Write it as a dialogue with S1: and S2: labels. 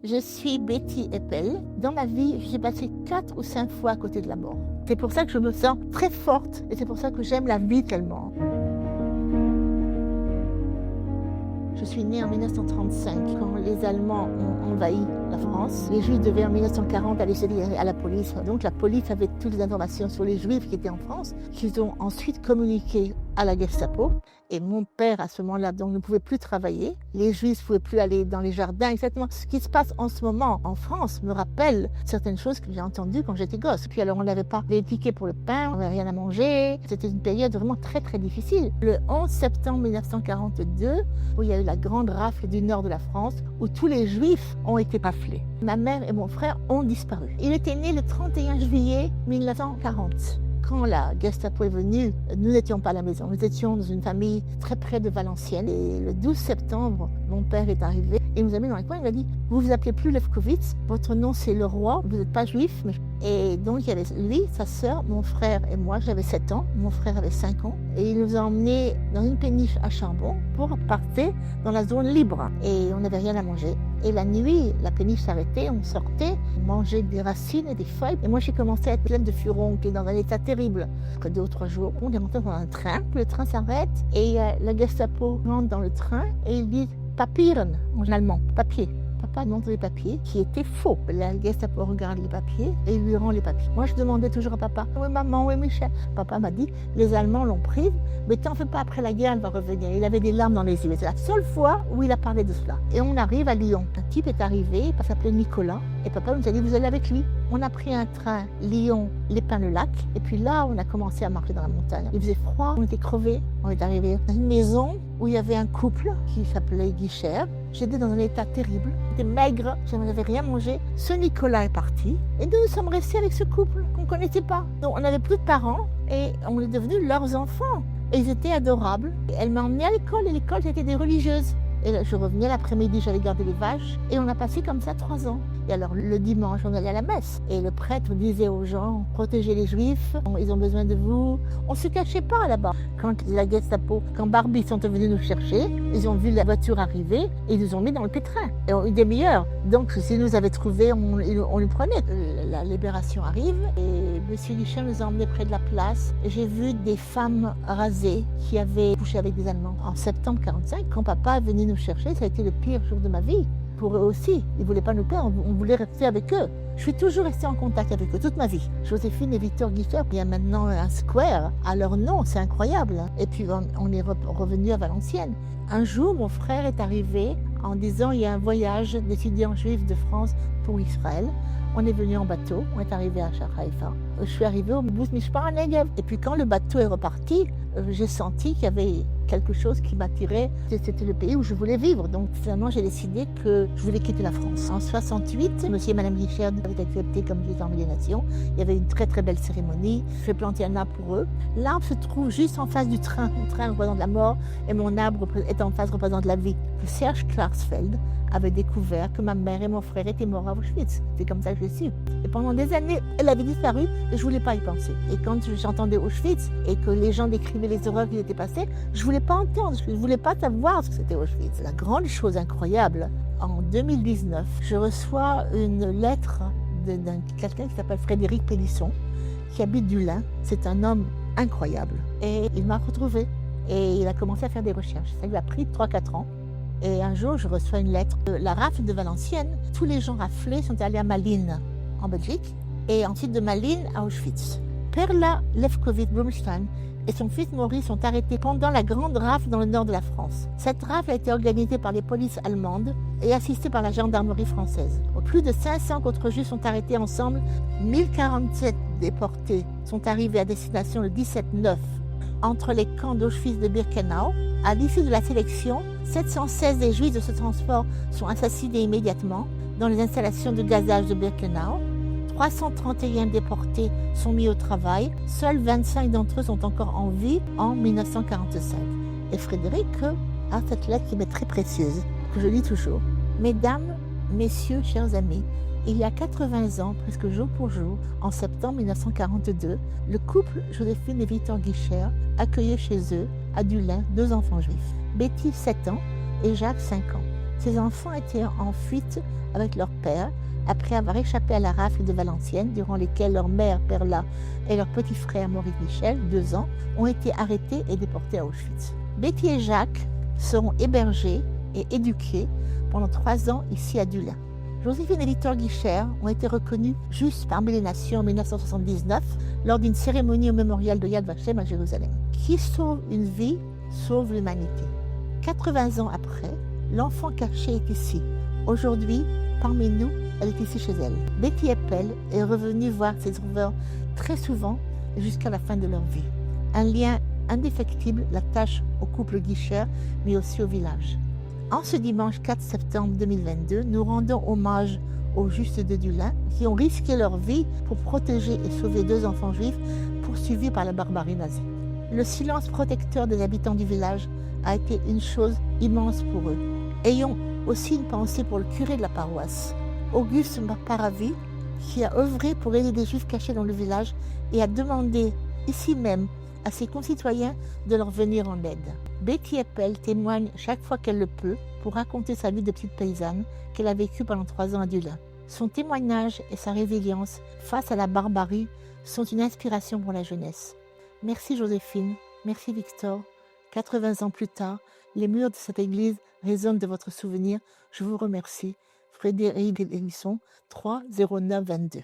S1: Je suis Betty Eppel. Dans ma vie, j'ai passé 4 ou 5 fois à côté de la mort. C'est pour ça que je me sens très forte et c'est pour ça que j'aime la vie tellement. Je suis née en 1935, quand les Allemands ont envahi la France. Les Juifs devaient en 1940 aller se livrer à la police. Donc la police avait toutes les informations sur les Juifs qui étaient en France, qu'ils ont ensuite communiqué à la Gestapo. Et mon père, à ce moment-là, donc, ne pouvait plus travailler. Les Juifs ne pouvaient plus aller dans les jardins. Exactement ce qui se passe en ce moment en France me rappelle certaines choses que j'ai entendues quand j'étais gosse. Puis alors, on n'avait pas les tickets pour le pain, on n'avait rien à manger. C'était une période vraiment très, très difficile. Le 11 septembre 1942, où il y a eu la grande rafle du nord de la France, où tous les Juifs ont été raflés. Ma mère et mon frère ont disparu. Il était né le 31 juillet 1940. Quand la Gestapo est venue, nous n'étions pas à la maison. Nous étions dans une famille très près de Valenciennes. Et le 12 septembre, mon père est arrivé et il nous a mis dans les coins. Il m'a dit, vous vous appelez plus Lefkowitz, votre nom c'est Leroy, vous n'êtes pas juif. Et donc il y avait lui, sa sœur, mon frère et moi. J'avais 7 ans, mon frère avait 5 ans. Et il nous a emmenés dans une péniche à Chambon pour partir dans la zone libre. Et on n'avait rien à manger. Et la nuit, la péniche s'arrêtait, on sortait, on mangeait des racines et des feuilles. Et moi, j'ai commencé à être pleine de furon, qui est dans un état terrible. Après 2 ou 3 jours, on est rentré dans un train, le train s'arrête et la Gestapo rentre dans le train et il dit « Papieren » en allemand, papier. Papa montre les papiers qui étaient faux. La Gestapo regarde les papiers et il lui rend les papiers. Moi, je demandais toujours à papa, oui maman, oui Michel. Papa m'a dit, les Allemands l'ont prise, mais t'en fais pas, après la guerre, elle va revenir. Il avait des larmes dans les yeux. C'est la seule fois où il a parlé de cela. Et on arrive à Lyon. Un type est arrivé, il s'appelait Nicolas, et papa nous a dit, vous allez avec lui. On a pris un train Lyon-Lépin-le-Lac, et puis là, on a commencé à marcher dans la montagne. Il faisait froid, on était crevés. On est arrivé dans une maison où il y avait un couple qui s'appelait Guichert. J'étais dans un état terrible, j'étais maigre, je n'avais rien mangé. Ce Nicolas est parti et nous sommes restés avec ce couple qu'on ne connaissait pas. Donc on n'avait plus de parents et on est devenus leurs enfants. Et ils étaient adorables. Elle m'a emmenée à l'école et l'école c'était des religieuses. Et là, je revenais l'après-midi, j'allais garder les vaches et on a passé comme ça 3 ans. Et alors le dimanche, on allait à la messe et le prêtre disait aux gens, protégez les Juifs, ils ont besoin de vous. On ne se cachait pas là-bas. Quand la Gestapo, quand Barbie sont venus nous chercher, ils ont vu la voiture arriver et ils nous ont mis dans le pétrin. Et une demi-heure. Donc s'ils nous avaient trouvés, on les prenait. La libération arrive et M. Guichert nous a emmenés près de la place. Et j'ai vu des femmes rasées qui avaient couché avec des Allemands. En septembre 1945, quand papa est venu nous chercher, ça a été le pire jour de ma vie. Pour eux aussi, ils ne voulaient pas nous perdre, on voulait rester avec eux. Je suis toujours restée en contact avec eux toute ma vie. Joséphine et Victor Guichert, il y a maintenant un square à leur nom, c'est incroyable. Et puis on est revenu à Valenciennes. Un jour, mon frère est arrivé en disant il y a un voyage d'étudiants juifs de France pour Israël. On est venu en bateau, on est arrivé à Haïfa. Je suis arrivée au Bus Mishpah Negev. Et puis quand le bateau est reparti, j'ai senti qu'il y avait quelque chose qui m'attirait. C'était le pays où je voulais vivre. Donc finalement, j'ai décidé que je voulais quitter la France. En 68, monsieur et madame Guichert avaient accepté comme désormais des nations. Il y avait une très très belle cérémonie. J'ai planté un arbre pour eux. L'arbre se trouve juste en face du train. Le train représente la mort et mon arbre est en face représente la vie. Le Serge Klarsfeld avait découvert que ma mère et mon frère étaient morts à Auschwitz. C'est comme ça que je l'ai su. Et pendant des années, elle avait disparu et je ne voulais pas y penser. Et quand j'entendais Auschwitz et que les gens décrivaient les horreurs qui étaient passées, je ne voulais pas entendre, je ne voulais pas savoir ce que c'était Auschwitz. La grande chose incroyable, en 2019, je reçois une lettre de quelqu'un qui s'appelle Frédéric Pélisson, qui habite du Lin. C'est un homme incroyable. Et il m'a retrouvée et il a commencé à faire des recherches. Ça lui a pris 3-4 ans. Et un jour, je reçois une lettre de la rafle de Valenciennes. Tous les gens raflés sont allés à Malines, en Belgique, et ensuite de Malines à Auschwitz. Perla Lefkowitz-Blumstein et son fils Maurice sont arrêtés pendant la grande rafle dans le nord de la France. Cette rafle a été organisée par les polices allemandes et assistée par la gendarmerie française. Plus de 500 autres juifs sont arrêtés ensemble. 1047 déportés sont arrivés à destination le 17-9 entre les camps d'Auschwitz de Birkenau. À l'issue de la sélection, 716 des juifs de ce transport sont assassinés immédiatement dans les installations de gazage de Birkenau. 331 déportés sont mis au travail. Seuls 25 d'entre eux sont encore en vie en 1945. Et Frédéric a cette lettre qui m'est très précieuse, que je lis toujours. Mesdames, messieurs, chers amis, il y a 80 ans, presque jour pour jour, en septembre 1942, le couple Joséphine et Victor Guichert accueillait chez eux, à Dulin, 2 enfants juifs. Betty, 7 ans, et Jacques, 5 ans. Ces enfants étaient en fuite avec leur père après avoir échappé à la rafle de Valenciennes, durant lesquelles leur mère Perla et leur petit frère Maurice Michel, 2 ans, ont été arrêtés et déportés à Auschwitz. Betty et Jacques seront hébergés et éduqués pendant 3 ans ici à Dulin. Joséphine et Victor Guicher ont été reconnus justes parmi les nations en 1979 lors d'une cérémonie au mémorial de Yad Vashem à Jérusalem. Qui sauve une vie, sauve l'humanité. 80 ans après, l'enfant caché est ici. Aujourd'hui, parmi nous, elle est ici chez elle. Betty Eppel est revenue voir ses sauveurs très souvent jusqu'à la fin de leur vie. Un lien indéfectible l'attache au couple Guicher, mais aussi au village. En ce dimanche 4 septembre 2022, nous rendons hommage aux Justes de Dulin qui ont risqué leur vie pour protéger et sauver 2 enfants juifs poursuivis par la barbarie nazie. Le silence protecteur des habitants du village a été une chose immense pour eux. Ayons aussi une pensée pour le curé de la paroisse, Auguste Paravi, qui a œuvré pour aider des Juifs cachés dans le village et a demandé ici même à ses concitoyens de leur venir en aide. Betty Eppel témoigne chaque fois qu'elle le peut pour raconter sa vie de petite paysanne qu'elle a vécue pendant 3 ans à Dulin. Son témoignage et sa résilience face à la barbarie sont une inspiration pour la jeunesse. Merci Joséphine, merci Victor. 80 ans plus tard, les murs de cette église résonnent de votre souvenir. Je vous remercie. Frédéric Hélisson, 3 09 22.